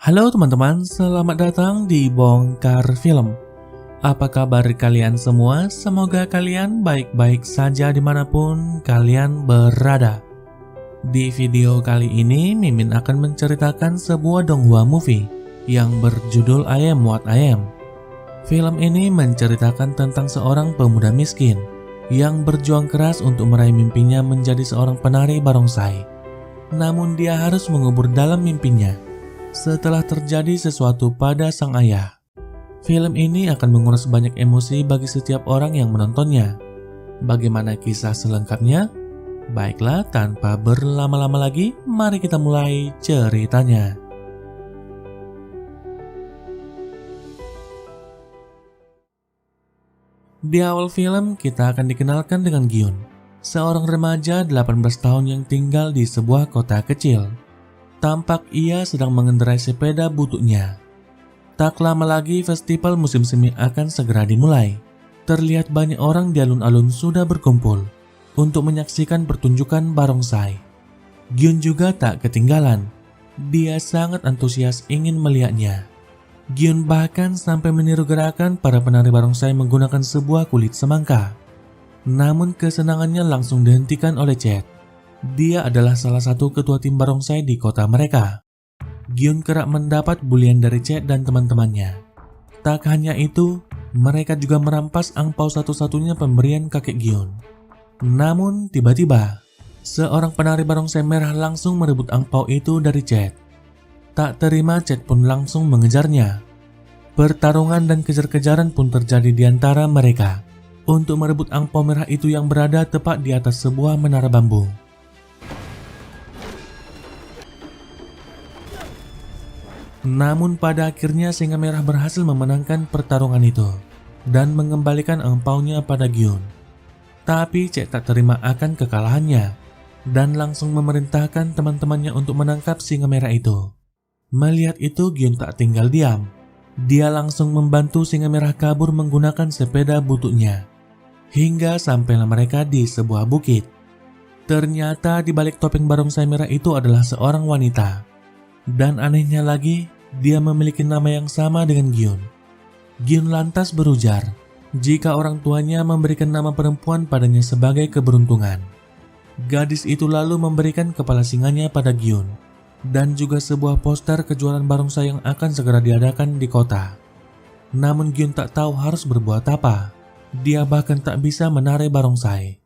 Halo teman-teman, selamat datang di Bongkar Film. Apa kabar kalian semua? Semoga kalian baik-baik saja dimanapun kalian berada. Di video kali ini, Mimin akan menceritakan sebuah Donghua movie yang berjudul I Am What I Am. Film ini menceritakan tentang seorang pemuda miskin yang berjuang keras untuk meraih mimpinya menjadi seorang penari barongsai. Namun dia harus mengubur dalam mimpinya setelah terjadi sesuatu pada sang ayah. Film ini akan menguras banyak emosi bagi setiap orang yang menontonnya. Bagaimana kisah selengkapnya? Baiklah, tanpa berlama-lama lagi, mari kita mulai ceritanya. Di awal film, kita akan dikenalkan dengan Gyun, seorang remaja 18 tahun yang tinggal di sebuah kota kecil. Tampak ia sedang mengendarai sepeda bututnya. Tak lama lagi festival musim semi akan segera dimulai. Terlihat banyak orang di alun-alun sudah berkumpul untuk menyaksikan pertunjukan barongsai. Gyun juga tak ketinggalan. Dia sangat antusias ingin melihatnya. Gyun bahkan sampai meniru gerakan para penari barongsai menggunakan sebuah kulit semangka. Namun kesenangannya langsung dihentikan oleh Chet. Dia adalah salah satu ketua tim barongsai di kota mereka. Gyun kerap mendapat bulian dari Chet dan teman-temannya. Tak hanya itu, mereka juga merampas angpau satu-satunya pemberian kakek Gyun. Namun tiba-tiba, seorang penari barongsai merah langsung merebut angpau itu dari Chet. Tak terima, Chet pun langsung mengejarnya. Pertarungan dan kejar-kejaran pun terjadi di antara mereka untuk merebut angpau merah itu yang berada tepat di atas sebuah menara bambu. Namun pada akhirnya singa merah berhasil memenangkan pertarungan itu dan mengembalikan angpaunya pada Gyun. Tapi Cek tak terima akan kekalahannya dan langsung memerintahkan teman-temannya untuk menangkap singa merah itu. Melihat itu, Gyun tak tinggal diam. Dia langsung membantu singa merah kabur menggunakan sepeda bututnya hingga sampailah mereka di sebuah bukit. Ternyata di balik topeng barongsai merah itu adalah seorang wanita. Dan anehnya lagi, dia memiliki nama yang sama dengan Gyun. Gyun lantas berujar jika orang tuanya memberikan nama perempuan padanya sebagai keberuntungan. Gadis itu lalu memberikan kepala singanya pada Gyun dan juga sebuah poster kejuaraan barongsai yang akan segera diadakan di kota. Namun Gyun tak tahu harus berbuat apa. Dia bahkan tak bisa menari barongsai.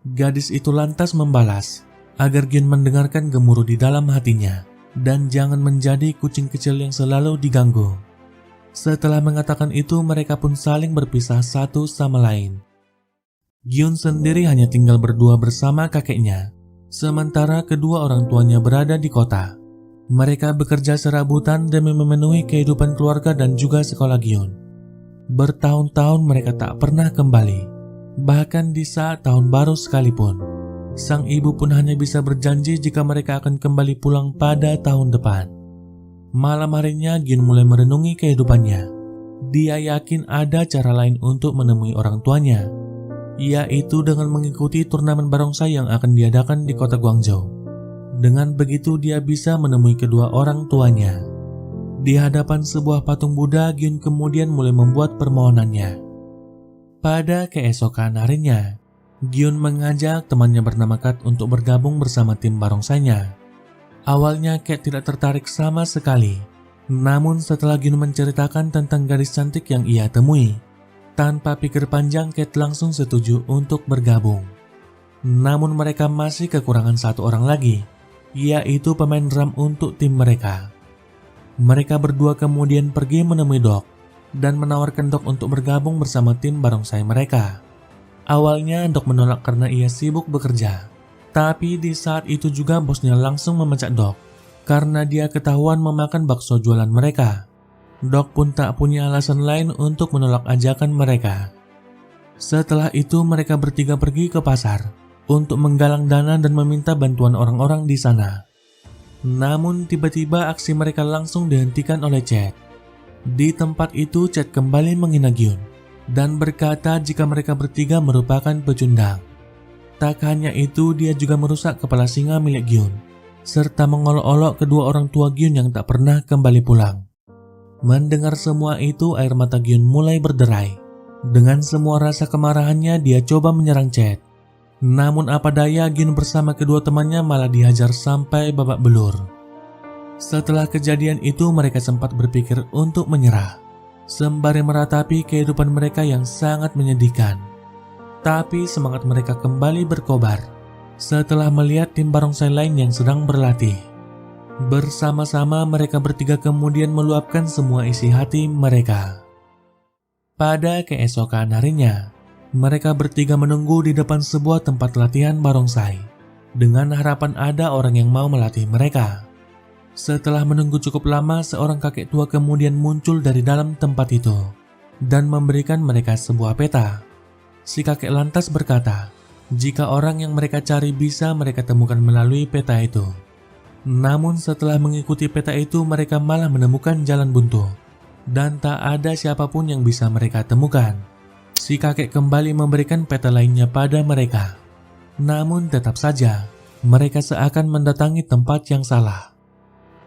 Gadis itu lantas membalas agar Gyun mendengarkan gemuruh di dalam hatinya dan jangan menjadi kucing kecil yang selalu diganggu. Setelah mengatakan itu, mereka pun saling berpisah satu sama lain. Gyun sendiri hanya tinggal berdua bersama kakeknya, sementara kedua orang tuanya berada di kota. Mereka bekerja serabutan demi memenuhi kehidupan keluarga dan juga sekolah Gyun. Bertahun-tahun mereka tak pernah kembali, bahkan di saat tahun baru sekalipun. Sang ibu pun hanya bisa berjanji jika mereka akan kembali pulang pada tahun depan. Malam harinya Gyun mulai merenungi kehidupannya. Dia yakin ada cara lain untuk menemui orang tuanya, yaitu dengan mengikuti turnamen barongsai yang akan diadakan di kota Guangzhou. Dengan begitu dia bisa menemui kedua orang tuanya. Di hadapan sebuah patung Buddha, Gyun kemudian mulai membuat permohonannya. Pada keesokan harinya, Gyun mengajak temannya bernama Kat untuk bergabung bersama tim barongsainya. Awalnya Kat tidak tertarik sama sekali. Namun setelah Gyun menceritakan tentang gadis cantik yang ia temui, tanpa pikir panjang Kat langsung setuju untuk bergabung. Namun mereka masih kekurangan satu orang lagi, yaitu pemain drum untuk tim mereka. Mereka berdua kemudian pergi menemui Dok dan menawarkan Dok untuk bergabung bersama tim barongsai mereka. Awalnya Dok menolak karena ia sibuk bekerja. Tapi di saat itu juga bosnya langsung memecat Dok karena dia ketahuan memakan bakso jualan mereka. Dok pun tak punya alasan lain untuk menolak ajakan mereka. Setelah itu mereka bertiga pergi ke pasar untuk menggalang dana dan meminta bantuan orang-orang di sana. Namun tiba-tiba aksi mereka langsung dihentikan oleh Chet. Di tempat itu Chet kembali menghina Gyun dan berkata jika mereka bertiga merupakan pecundang. Tak hanya itu, dia juga merusak kepala singa milik Gyun serta mengolok-olok kedua orang tua Gyun yang tak pernah kembali pulang. Mendengar semua itu, air mata Gyun mulai berderai. Dengan semua rasa kemarahannya, dia coba menyerang Chet. Namun apa daya, Gyun bersama kedua temannya malah dihajar sampai babak belur. Setelah kejadian itu, mereka sempat berpikir untuk menyerah, sembari meratapi kehidupan mereka yang sangat menyedihkan. Tapi semangat mereka kembali berkobar setelah melihat tim barongsai lain yang sedang berlatih. Bersama-sama mereka bertiga kemudian meluapkan semua isi hati mereka. Pada keesokan harinya, mereka bertiga menunggu di depan sebuah tempat latihan barongsai dengan harapan ada orang yang mau melatih mereka. Setelah menunggu cukup lama, seorang kakek tua kemudian muncul dari dalam tempat itu dan memberikan mereka sebuah peta. Si kakek lantas berkata, jika orang yang mereka cari bisa mereka temukan melalui peta itu. Namun setelah mengikuti peta itu, mereka malah menemukan jalan buntu dan tak ada siapapun yang bisa mereka temukan. Si kakek kembali memberikan peta lainnya pada mereka. Namun tetap saja mereka seakan mendatangi tempat yang salah.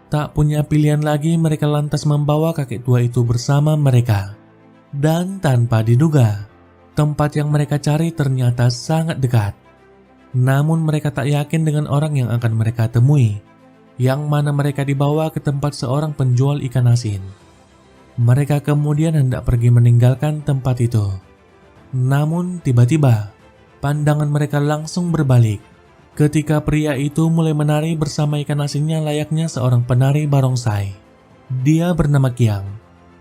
Tak punya pilihan lagi, mereka lantas membawa kakek tua itu bersama mereka. Dan tanpa diduga, tempat yang mereka cari ternyata sangat dekat. Namun mereka tak yakin dengan orang yang akan mereka temui, yang mana mereka dibawa ke tempat seorang penjual ikan asin. Mereka kemudian hendak pergi meninggalkan tempat itu. Namun tiba-tiba, pandangan mereka langsung berbalik ketika pria itu mulai menari bersama ikan asinnya layaknya seorang penari barongsai. Dia bernama Kiang,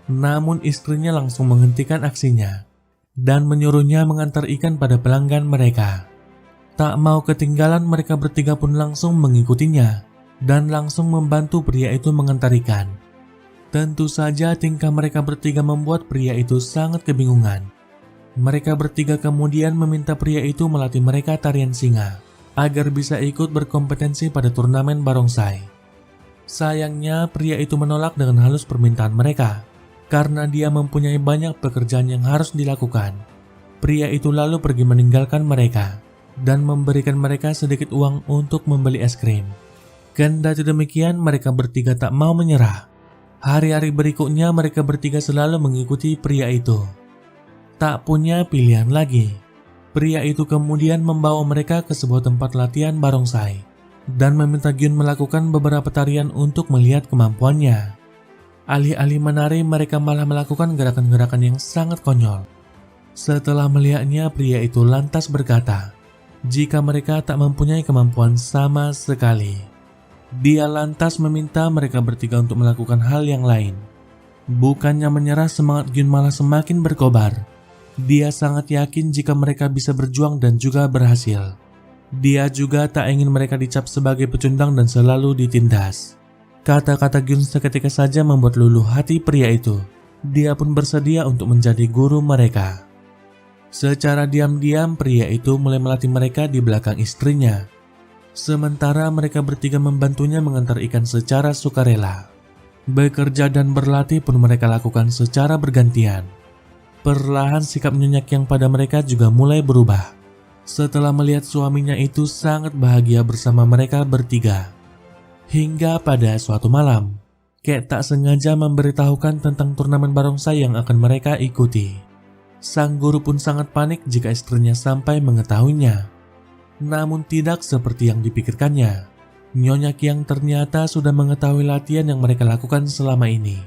namun istrinya langsung menghentikan aksinya dan menyuruhnya mengantar ikan pada pelanggan mereka. Tak mau ketinggalan, mereka bertiga pun langsung mengikutinya dan langsung membantu pria itu mengantar ikan. Tentu saja tingkah mereka bertiga membuat pria itu sangat kebingungan. Mereka bertiga kemudian meminta pria itu melatih mereka tarian singa agar bisa ikut berkompetensi pada turnamen barongsai. Sayangnya pria itu menolak dengan halus permintaan mereka karena dia mempunyai banyak pekerjaan yang harus dilakukan. Pria itu lalu pergi meninggalkan mereka dan memberikan mereka sedikit uang untuk membeli es krim. Kendati demikian, mereka bertiga tak mau menyerah. Hari-hari berikutnya mereka bertiga selalu mengikuti pria itu. Tak punya pilihan lagi, pria itu kemudian membawa mereka ke sebuah tempat latihan barongsai dan meminta Gyun melakukan beberapa tarian untuk melihat kemampuannya. Alih-alih menari, mereka malah melakukan gerakan-gerakan yang sangat konyol. Setelah melihatnya, pria itu lantas berkata, jika mereka tak mempunyai kemampuan sama sekali. Dia lantas meminta mereka bertiga untuk melakukan hal yang lain. Bukannya menyerah, semangat Gyun malah semakin berkobar. Dia sangat yakin jika mereka bisa berjuang dan juga berhasil. Dia juga tak ingin mereka dicap sebagai pecundang dan selalu ditindas. Kata-kata Gyun seketika saja membuat luluh hati pria itu. Dia pun bersedia untuk menjadi guru mereka. Secara diam-diam pria itu mulai melatih mereka di belakang istrinya. Sementara mereka bertiga membantunya mengantar ikan secara sukarela. Bekerja dan berlatih pun mereka lakukan secara bergantian. Perlahan sikap Nyonya Kiang pada mereka juga mulai berubah. Setelah melihat suaminya itu sangat bahagia bersama mereka bertiga. Hingga pada suatu malam, Kek tak sengaja memberitahukan tentang turnamen barongsai yang akan mereka ikuti. Sang guru pun sangat panik jika istrinya sampai mengetahuinya. Namun tidak seperti yang dipikirkannya. Nyonya Kiang ternyata sudah mengetahui latihan yang mereka lakukan selama ini.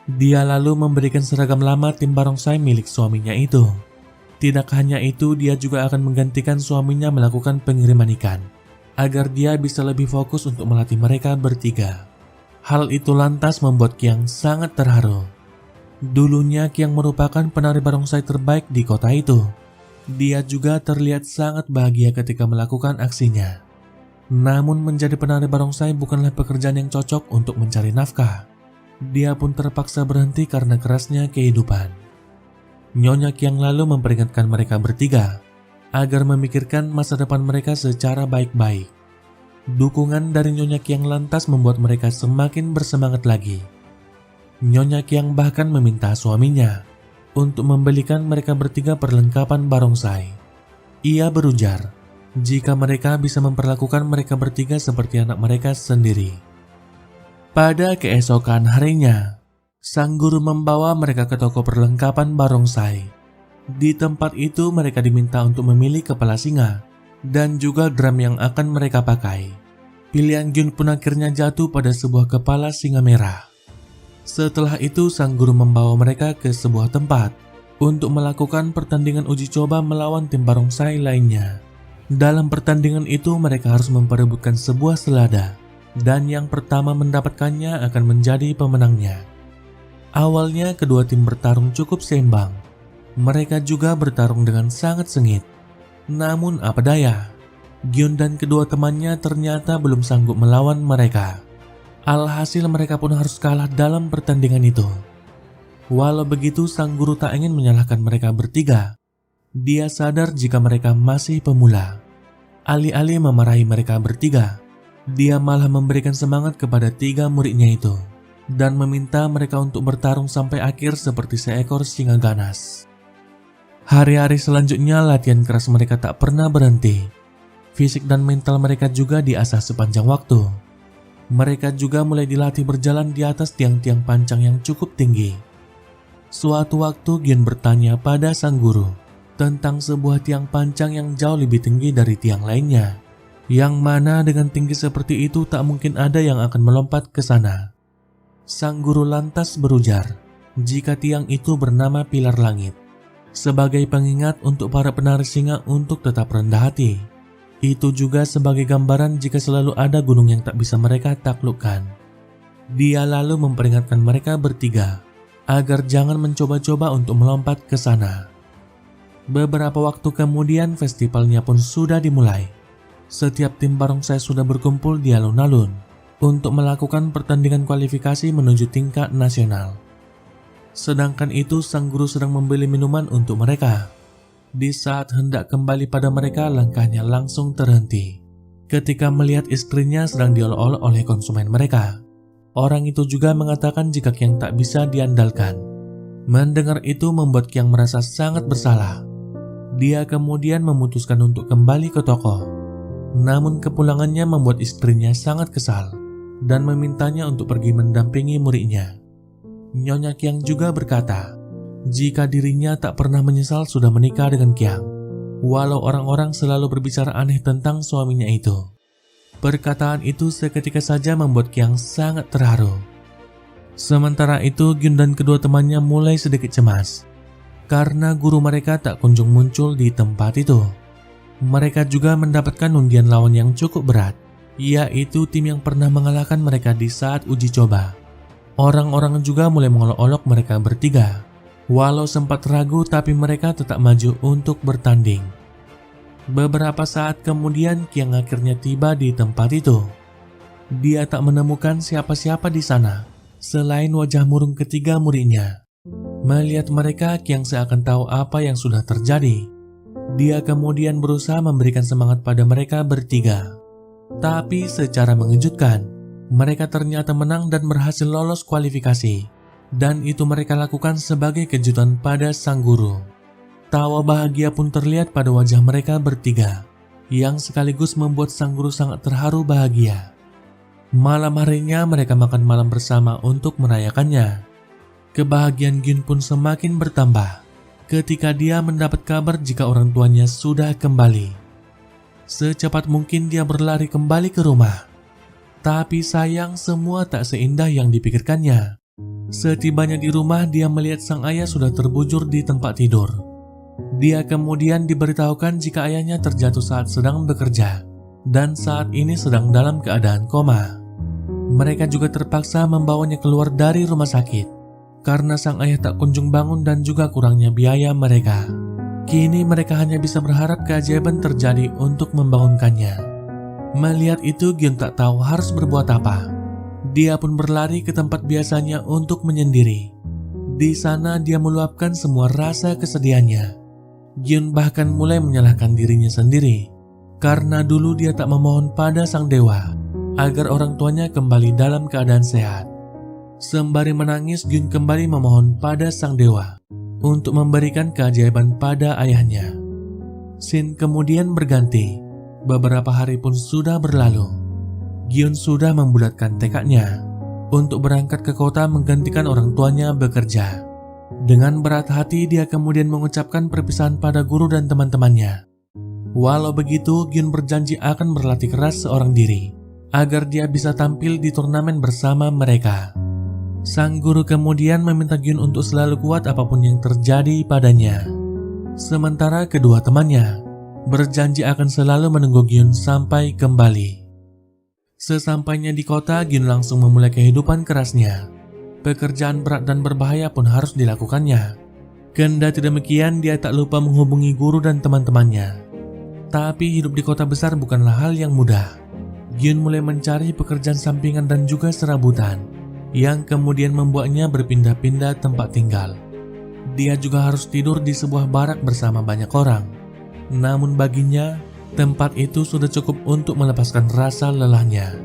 Dia lalu memberikan seragam lama tim barongsai milik suaminya itu. Tidak hanya itu, dia juga akan menggantikan suaminya melakukan pengiriman ikan, agar dia bisa lebih fokus untuk melatih mereka bertiga. Hal itu lantas membuat Kiang sangat terharu. Dulunya Kiang merupakan penari barongsai terbaik di kota itu. Dia juga terlihat sangat bahagia ketika melakukan aksinya. Namun menjadi penari barongsai bukanlah pekerjaan yang cocok untuk mencari nafkah. Dia pun terpaksa berhenti karena kerasnya kehidupan. Nyonya Kiang lalu memperingatkan mereka bertiga agar memikirkan masa depan mereka secara baik-baik. Dukungan dari Nyonya Kiang lantas membuat mereka semakin bersemangat lagi. Nyonya Kiang bahkan meminta suaminya untuk membelikan mereka bertiga perlengkapan barongsai. Ia berujar jika mereka bisa memperlakukan mereka bertiga seperti anak mereka sendiri. Pada keesokan harinya, sang guru membawa mereka ke toko perlengkapan barongsai. Di tempat itu mereka diminta untuk memilih kepala singa dan juga drum yang akan mereka pakai. Pilihan Gyun pun akhirnya jatuh pada sebuah kepala singa merah. Setelah itu sang guru membawa mereka ke sebuah tempat untuk melakukan pertandingan uji coba melawan tim barongsai lainnya. Dalam pertandingan itu mereka harus memperebutkan sebuah selada, dan yang pertama mendapatkannya akan menjadi pemenangnya. Awalnya kedua tim bertarung cukup seimbang. Mereka juga bertarung dengan sangat sengit. Namun apa daya, Gyun dan kedua temannya ternyata belum sanggup melawan mereka. Alhasil mereka pun harus kalah dalam pertandingan itu. Walau begitu, sang guru tak ingin menyalahkan mereka bertiga. Dia sadar jika mereka masih pemula. Alih-alih memarahi mereka bertiga, dia malah memberikan semangat kepada 3 muridnya itu dan meminta mereka untuk bertarung sampai akhir seperti seekor singa ganas. Hari-hari selanjutnya latihan keras mereka tak pernah berhenti. Fisik dan mental mereka juga diasah sepanjang waktu. Mereka juga mulai dilatih berjalan di atas tiang-tiang pancang yang cukup tinggi. Suatu waktu Gyun bertanya pada sang guru tentang sebuah tiang pancang yang jauh lebih tinggi dari tiang lainnya, yang mana dengan tinggi seperti itu tak mungkin ada yang akan melompat ke sana. Sang guru lantas berujar jika tiang itu bernama Pilar Langit, sebagai pengingat untuk para penari singa untuk tetap rendah hati. Itu juga sebagai gambaran jika selalu ada gunung yang tak bisa mereka taklukkan. Dia lalu memperingatkan mereka bertiga agar jangan mencoba-coba untuk melompat ke sana. Beberapa waktu kemudian festivalnya pun sudah dimulai. Setiap tim barongsai sudah berkumpul di alun-alun untuk melakukan pertandingan kualifikasi menuju tingkat nasional. Sedangkan itu sang guru sedang membeli minuman untuk mereka. Di saat hendak kembali pada mereka, langkahnya langsung terhenti ketika melihat istrinya sedang diolok-olok oleh konsumen mereka. Orang itu juga mengatakan jika Kyang tak bisa diandalkan. Mendengar itu membuat Kyang merasa sangat bersalah. Dia kemudian memutuskan untuk kembali ke toko. Namun kepulangannya membuat istrinya sangat kesal dan memintanya untuk pergi mendampingi muridnya. Nyonya Kyang juga berkata jika dirinya tak pernah menyesal sudah menikah dengan Kyang, walau orang-orang selalu berbicara aneh tentang suaminya itu. Perkataan itu seketika saja membuat Kyang sangat terharu. Sementara itu Gyun dan kedua temannya mulai sedikit cemas karena guru mereka tak kunjung muncul di tempat itu. Mereka juga mendapatkan undian lawan yang cukup berat, yaitu tim yang pernah mengalahkan mereka di saat uji coba. Orang-orang juga mulai mengolok-olok mereka bertiga. Walau sempat ragu, tapi mereka tetap maju untuk bertanding. Beberapa saat kemudian Kyang akhirnya tiba di tempat itu. Dia tak menemukan siapa-siapa di sana selain wajah murung ketiga muridnya. Melihat mereka, Kyang seakan tahu apa yang sudah terjadi. Dia kemudian berusaha memberikan semangat pada mereka bertiga. Tapi secara mengejutkan, mereka ternyata menang dan berhasil lolos kualifikasi. Dan itu mereka lakukan sebagai kejutan pada sang guru. Tawa bahagia pun terlihat pada wajah mereka bertiga, yang sekaligus membuat sang guru sangat terharu bahagia. Malam harinya mereka makan malam bersama untuk merayakannya. Kebahagiaan Gyun pun semakin bertambah ketika dia mendapat kabar jika orang tuanya sudah kembali. Secepat mungkin dia berlari kembali ke rumah. Tapi sayang, semua tak seindah yang dipikirkannya. Setibanya di rumah, dia melihat sang ayah sudah terbujur di tempat tidur. Dia kemudian diberitahukan jika ayahnya terjatuh saat sedang bekerja dan saat ini sedang dalam keadaan koma. Mereka juga terpaksa membawanya keluar dari rumah sakit karena sang ayah tak kunjung bangun dan juga kurangnya biaya mereka. Kini mereka hanya bisa berharap keajaiban terjadi untuk membangunkannya. Melihat itu, Gyun tak tahu harus berbuat apa. Dia pun berlari ke tempat biasanya untuk menyendiri. Di sana dia meluapkan semua rasa kesedihannya. Gyun bahkan mulai menyalahkan dirinya sendiri karena dulu dia tak memohon pada sang dewa agar orang tuanya kembali dalam keadaan sehat. Sembari menangis, Gyun kembali memohon pada sang dewa untuk memberikan keajaiban pada ayahnya. Scene kemudian berganti. Beberapa hari pun sudah berlalu. Gyun sudah membulatkan tekadnya untuk berangkat ke kota menggantikan orang tuanya bekerja. Dengan berat hati dia kemudian mengucapkan perpisahan pada guru dan teman-temannya. Walau begitu, Gyun berjanji akan berlatih keras seorang diri agar dia bisa tampil di turnamen bersama mereka. Sang guru kemudian meminta Gyun untuk selalu kuat apapun yang terjadi padanya. Sementara kedua temannya berjanji akan selalu menunggu Gyun sampai kembali. Sesampainya di kota, Gyun langsung memulai kehidupan kerasnya. Pekerjaan berat dan berbahaya pun harus dilakukannya. Kendati demikian, dia tak lupa menghubungi guru dan teman-temannya. Tapi hidup di kota besar bukanlah hal yang mudah. Gyun mulai mencari pekerjaan sampingan dan juga serabutan, yang kemudian membuatnya berpindah-pindah tempat tinggal. Dia juga harus tidur di sebuah barak bersama banyak orang. Namun baginya, tempat itu sudah cukup untuk melepaskan rasa lelahnya.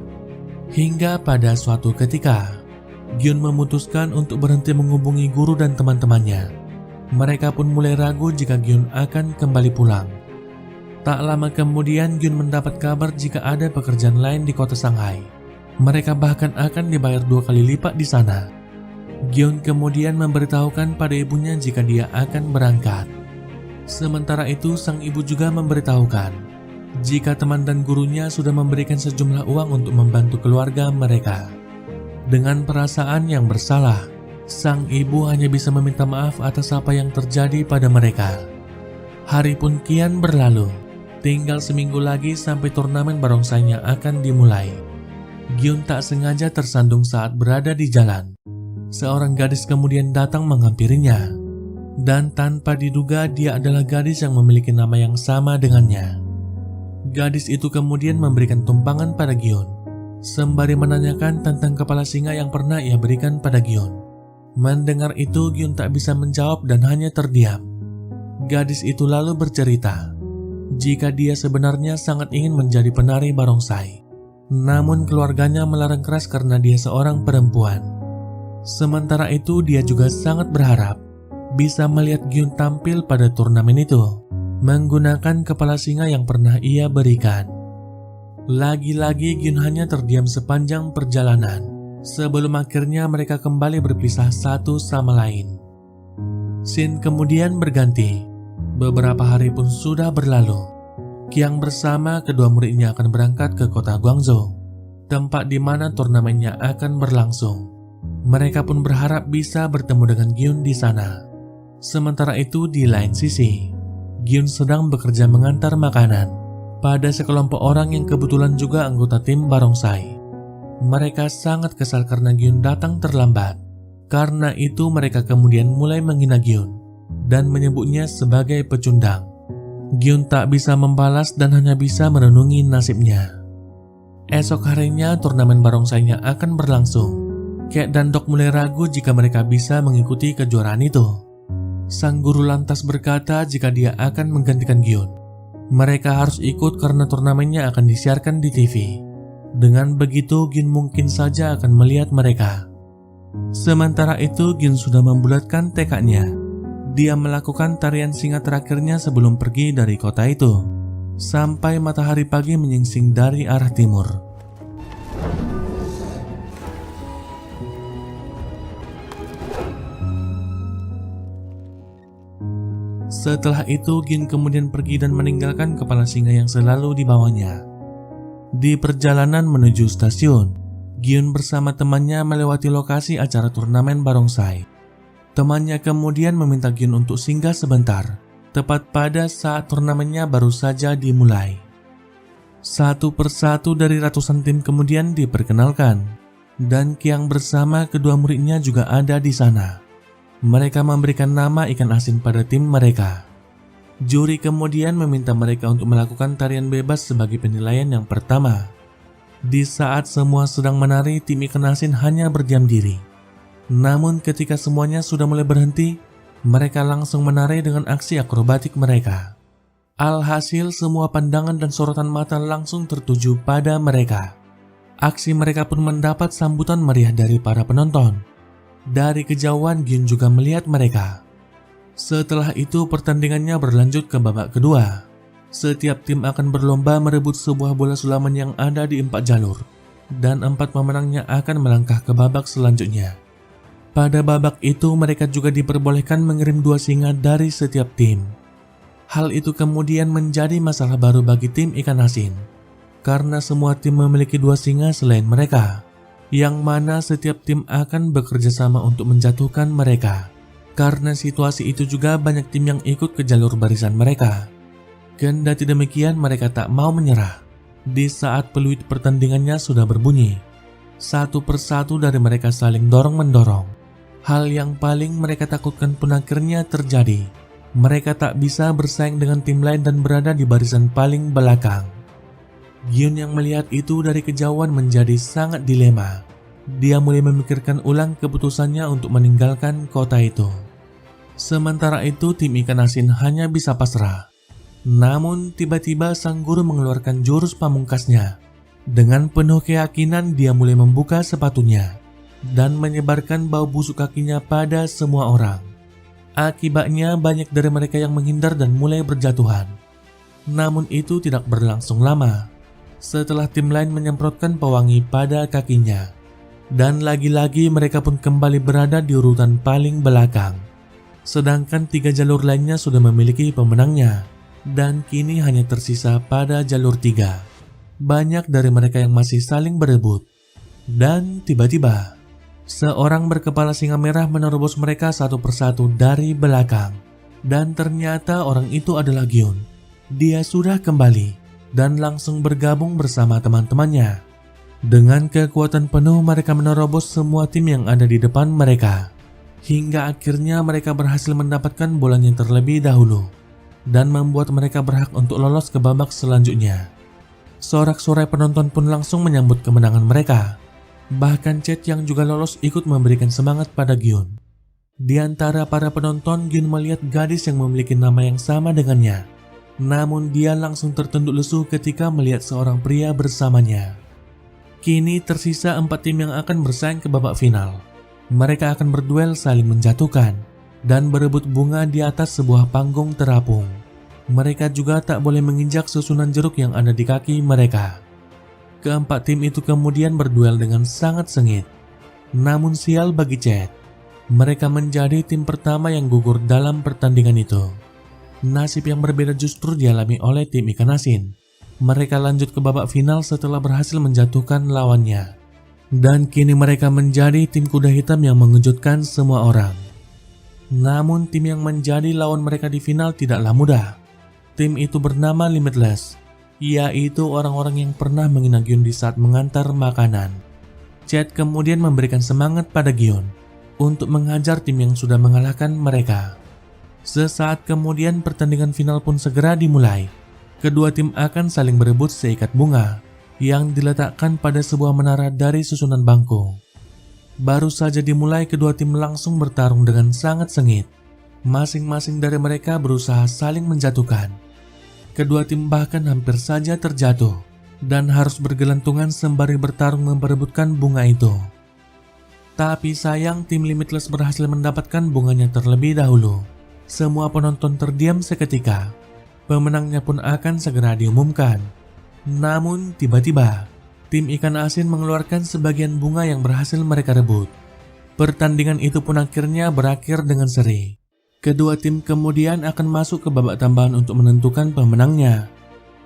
Hingga pada suatu ketika, Gyun memutuskan untuk berhenti menghubungi guru dan teman-temannya. Mereka pun mulai ragu jika Gyun akan kembali pulang. Tak lama kemudian, Gyun mendapat kabar jika ada pekerjaan lain di kota Shanghai. Mereka bahkan akan dibayar 2 kali lipat di sana. Gyun kemudian memberitahukan pada ibunya jika dia akan berangkat. Sementara itu, sang ibu juga memberitahukan jika teman dan gurunya sudah memberikan sejumlah uang untuk membantu keluarga mereka. Dengan perasaan yang bersalah, sang ibu hanya bisa meminta maaf atas apa yang terjadi pada mereka. Hari pun kian berlalu. Tinggal seminggu lagi sampai turnamen barongsainya akan dimulai. Gyun tak sengaja tersandung saat berada di jalan. Seorang gadis kemudian datang menghampirinya. Dan tanpa diduga dia adalah gadis yang memiliki nama yang sama dengannya. Gadis itu kemudian memberikan tumpangan pada Gyun, sembari menanyakan tentang kepala singa yang pernah ia berikan pada Gyun. Mendengar itu, Gyun tak bisa menjawab dan hanya terdiam. Gadis itu lalu bercerita jika dia sebenarnya sangat ingin menjadi penari barongsai. Namun keluarganya melarang keras karena dia seorang perempuan. Sementara itu dia juga sangat berharap bisa melihat Gyun tampil pada turnamen itu menggunakan kepala singa yang pernah ia berikan. Lagi-lagi Gyun hanya terdiam sepanjang perjalanan sebelum akhirnya mereka kembali berpisah satu sama lain. Scene kemudian berganti. Beberapa hari pun sudah berlalu. Qiang bersama kedua muridnya akan berangkat ke kota Guangzhou, tempat di mana turnamennya akan berlangsung. Mereka pun berharap bisa bertemu dengan Gyun di sana. Sementara itu di lain sisi, Gyun sedang bekerja mengantar makanan pada sekelompok orang yang kebetulan juga anggota tim barongsai. Mereka sangat kesal karena Gyun datang terlambat. Karena itu mereka kemudian mulai menghina Gyun dan menyebutnya sebagai pecundang. Gyun tak bisa membalas dan hanya bisa merenungi nasibnya. Esok harinya turnamen barongsainya akan berlangsung. Kek dan Dok mulai ragu jika mereka bisa mengikuti kejuaraan itu. Sang guru lantas berkata jika dia akan menggantikan Gyun. Mereka harus ikut karena turnamennya akan disiarkan di TV. Dengan begitu Gyun mungkin saja akan melihat mereka. Sementara itu Gyun sudah membulatkan tekadnya. Dia melakukan tarian singa terakhirnya sebelum pergi dari kota itu, sampai matahari pagi menyingsing dari arah timur. Setelah itu Gyun kemudian pergi dan meninggalkan kepala singa yang selalu dibawanya. Di perjalanan menuju stasiun, Gyun bersama temannya melewati lokasi acara turnamen barongsai. Temannya kemudian meminta Gyun untuk singgah sebentar, tepat pada saat turnamennya baru saja dimulai. Satu persatu dari ratusan tim kemudian diperkenalkan, dan Qiang bersama kedua muridnya juga ada di sana. Mereka memberikan nama ikan asin pada tim mereka. Juri kemudian meminta mereka untuk melakukan tarian bebas sebagai penilaian yang pertama. Di saat semua sedang menari, tim ikan asin hanya berdiam diri. Namun ketika semuanya sudah mulai berhenti, mereka langsung menari dengan aksi akrobatik mereka. Alhasil semua pandangan dan sorotan mata langsung tertuju pada mereka. Aksi mereka pun mendapat sambutan meriah dari para penonton. Dari kejauhan Gyun juga melihat mereka. Setelah itu pertandingannya berlanjut ke babak kedua. Setiap tim akan berlomba merebut sebuah bola sulaman yang ada di 4 jalur, dan 4 pemenangnya akan melangkah ke babak selanjutnya. Pada babak itu mereka juga diperbolehkan mengirim 2 singa dari setiap tim. Hal itu kemudian menjadi masalah baru bagi tim ikan asin, karena semua tim memiliki 2 singa selain mereka, yang mana setiap tim akan bekerja sama untuk menjatuhkan mereka. Karena situasi itu juga banyak tim yang ikut ke jalur barisan mereka. Kendati demikian mereka tak mau menyerah. Di saat peluit pertandingannya sudah berbunyi, satu persatu dari mereka saling dorong-mendorong. Hal yang paling mereka takutkan pun akhirnya terjadi. Mereka tak bisa bersaing dengan tim lain dan berada di barisan paling belakang. Gyun yang melihat itu dari kejauhan menjadi sangat dilema. Dia mulai memikirkan ulang keputusannya untuk meninggalkan kota itu. Sementara itu tim ikan asin hanya bisa pasrah. Namun tiba-tiba sang guru mengeluarkan jurus pamungkasnya. Dengan penuh keyakinan dia mulai membuka sepatunya dan menyebarkan bau busuk kakinya pada semua orang. Akibatnya banyak dari mereka yang menghindar dan mulai berjatuhan. Namun itu tidak berlangsung lama. Setelah tim lain menyemprotkan pewangi pada kakinya, dan lagi-lagi mereka pun kembali berada di urutan paling belakang. Sedangkan 3 jalur lainnya sudah memiliki pemenangnya, dan kini hanya tersisa pada jalur 3. Banyak dari mereka yang masih saling berebut. Dan tiba-tiba, seorang berkepala singa merah menerobos mereka satu persatu dari belakang. Dan ternyata orang itu adalah Gyun. Dia sudah kembali dan langsung bergabung bersama teman-temannya. Dengan kekuatan penuh mereka menerobos semua tim yang ada di depan mereka. Hingga akhirnya mereka berhasil mendapatkan bolanya terlebih dahulu, dan membuat mereka berhak untuk lolos ke babak selanjutnya. Sorak-sorai penonton pun langsung menyambut kemenangan mereka. Bahkan Chet yang juga lolos ikut memberikan semangat pada Gyun. Di antara para penonton, Gyun melihat gadis yang memiliki nama yang sama dengannya. Namun dia langsung tertunduk lesu ketika melihat seorang pria bersamanya. Kini tersisa 4 tim yang akan bersaing ke babak final. Mereka akan berduel saling menjatuhkan dan berebut bunga di atas sebuah panggung terapung. Mereka juga tak boleh menginjak susunan jeruk yang ada di kaki mereka. Keempat tim itu kemudian berduel dengan sangat sengit. Namun sial bagi Chet, mereka menjadi tim pertama yang gugur dalam pertandingan itu. Nasib yang berbeda justru dialami oleh tim ikan asin. Mereka lanjut ke babak final setelah berhasil menjatuhkan lawannya. Dan kini mereka menjadi tim kuda hitam yang mengejutkan semua orang. Namun tim yang menjadi lawan mereka di final tidaklah mudah. Tim itu bernama Limitless, yaitu orang-orang yang pernah menghina Gyun di saat mengantar makanan. Chet kemudian memberikan semangat pada Gyun untuk menghajar tim yang sudah mengalahkan mereka. Sesaat kemudian pertandingan final pun segera dimulai. Kedua tim akan saling berebut seikat bunga yang diletakkan pada sebuah menara dari susunan bangku. Baru saja dimulai, kedua tim langsung bertarung dengan sangat sengit. Masing-masing dari mereka berusaha saling menjatuhkan. Kedua tim bahkan hampir saja terjatuh dan harus bergelantungan sembari bertarung memperebutkan bunga itu. Tapi sayang, tim Limitless berhasil mendapatkan bunganya terlebih dahulu. Semua penonton terdiam seketika. Pemenangnya pun akan segera diumumkan. Namun tiba-tiba, tim ikan asin mengeluarkan sebagian bunga yang berhasil mereka rebut. Pertandingan itu pun akhirnya berakhir dengan seri. Kedua tim kemudian akan masuk ke babak tambahan untuk menentukan pemenangnya.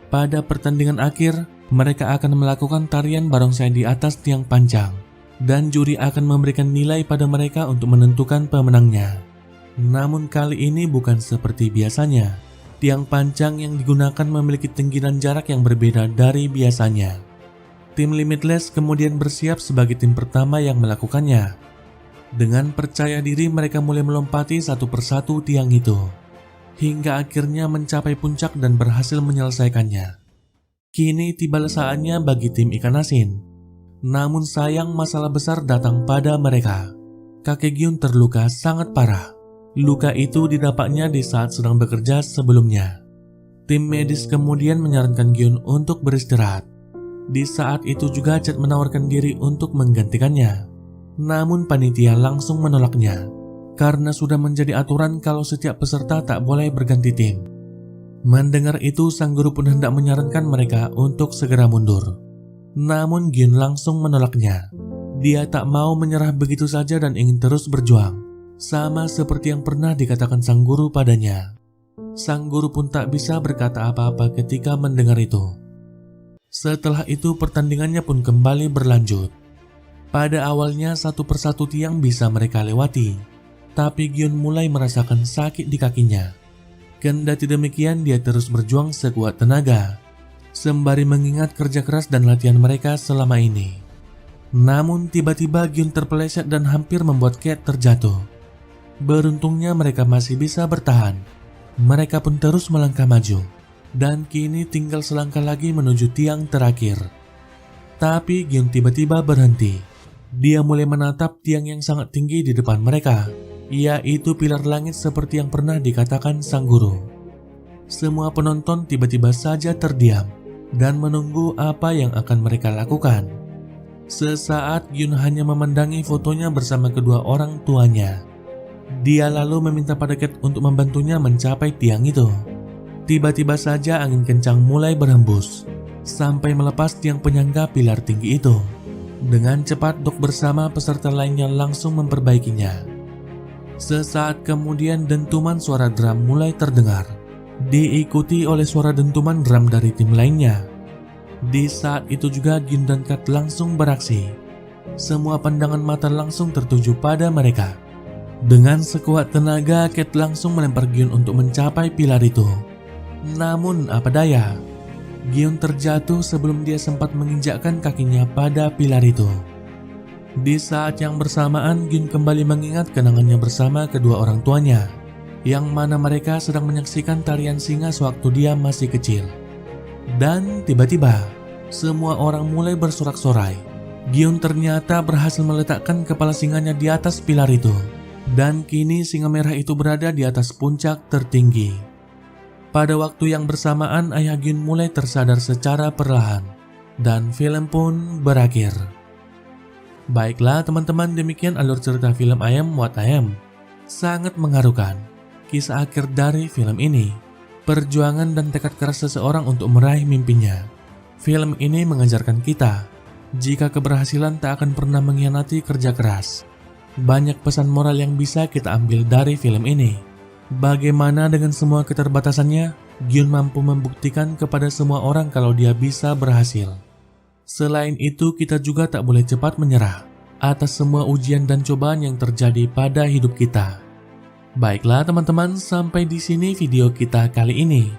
Pada pertandingan akhir, mereka akan melakukan tarian barongsai di atas tiang panjang, dan juri akan memberikan nilai pada mereka untuk menentukan pemenangnya. Namun kali ini bukan seperti biasanya. Tiang panjang yang digunakan memiliki tinggi dan jarak yang berbeda dari biasanya. Tim Limitless kemudian bersiap sebagai tim pertama yang melakukannya. Dengan percaya diri mereka mulai melompati satu persatu tiang itu, hingga akhirnya mencapai puncak dan berhasil menyelesaikannya. Kini tiba saatnya bagi tim ikan asin. Namun sayang, masalah besar datang pada mereka. Kakek Gyun terluka sangat parah. Luka itu didapatnya di saat sedang bekerja sebelumnya. Tim medis kemudian menyarankan Gyun untuk beristirahat. Di saat itu juga Chet menawarkan diri untuk menggantikannya. Namun panitia langsung menolaknya, karena sudah menjadi aturan kalau setiap peserta tak boleh berganti tim. Mendengar itu, sang guru pun hendak menyarankan mereka untuk segera mundur. Namun Gyun langsung menolaknya. Dia tak mau menyerah begitu saja dan ingin terus berjuang, sama seperti yang pernah dikatakan sang guru padanya. Sang guru pun tak bisa berkata apa-apa ketika mendengar itu. Setelah itu pertandingannya pun kembali berlanjut. Pada awalnya satu persatu tiang bisa mereka lewati, tapi Gyun mulai merasakan sakit di kakinya. Kendati demikian, dia terus berjuang sekuat tenaga, sembari mengingat kerja keras dan latihan mereka selama ini. Namun tiba-tiba Gyun terpeleset dan hampir membuat Kate terjatuh. Beruntungnya mereka masih bisa bertahan. Mereka pun terus melangkah maju, dan kini tinggal selangkah lagi menuju tiang terakhir. Tapi Gyun tiba-tiba berhenti. Dia mulai menatap tiang yang sangat tinggi di depan mereka, yaitu pilar langit seperti yang pernah dikatakan sang guru. Semua penonton tiba-tiba saja terdiam dan menunggu apa yang akan mereka lakukan. Sesaat Gyun hanya memandangi fotonya bersama kedua orang tuanya. Dia lalu meminta pada Kate untuk membantunya mencapai tiang itu. Tiba-tiba saja angin kencang mulai berhembus sampai melepas tiang penyangga pilar tinggi itu. Dengan cepat Dok bersama peserta lainnya langsung memperbaikinya. Sesaat kemudian dentuman suara drum mulai terdengar, diikuti oleh suara dentuman drum dari tim lainnya. Di saat itu juga Gyun dan Kat langsung beraksi. Semua pandangan mata langsung tertuju pada mereka. Dengan sekuat tenaga, Kat langsung melempar Gyun untuk mencapai pilar itu. Namun apa daya, Gyun terjatuh sebelum dia sempat menginjakkan kakinya pada pilar itu. Di saat yang bersamaan, Gyun kembali mengingat kenangannya bersama kedua orang tuanya, yang mana mereka sedang menyaksikan tarian singa sewaktu dia masih kecil. Dan tiba-tiba, semua orang mulai bersorak-sorai. Gyun ternyata berhasil meletakkan kepala singanya di atas pilar itu, dan kini singa merah itu berada di atas puncak tertinggi. Pada waktu yang bersamaan, ayah Gyun mulai tersadar secara perlahan, dan film pun berakhir. Baiklah teman-teman, demikian alur cerita film I Am What I Am. Sangat mengharukan kisah akhir dari film ini, perjuangan dan tekad keras seseorang untuk meraih mimpinya. Film ini mengajarkan kita, jika keberhasilan tak akan pernah mengkhianati kerja keras. Banyak pesan moral yang bisa kita ambil dari film ini. Bagaimana dengan semua keterbatasannya, Gyun mampu membuktikan kepada semua orang kalau dia bisa berhasil. Selain itu, kita juga tak boleh cepat menyerah atas semua ujian dan cobaan yang terjadi pada hidup kita. Baiklah teman-teman, sampai di sini video kita kali ini.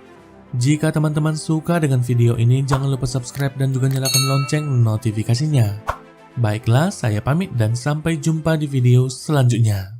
Jika teman-teman suka dengan video ini, jangan lupa subscribe dan juga nyalakan lonceng notifikasinya. Baiklah, saya pamit dan sampai jumpa di video selanjutnya.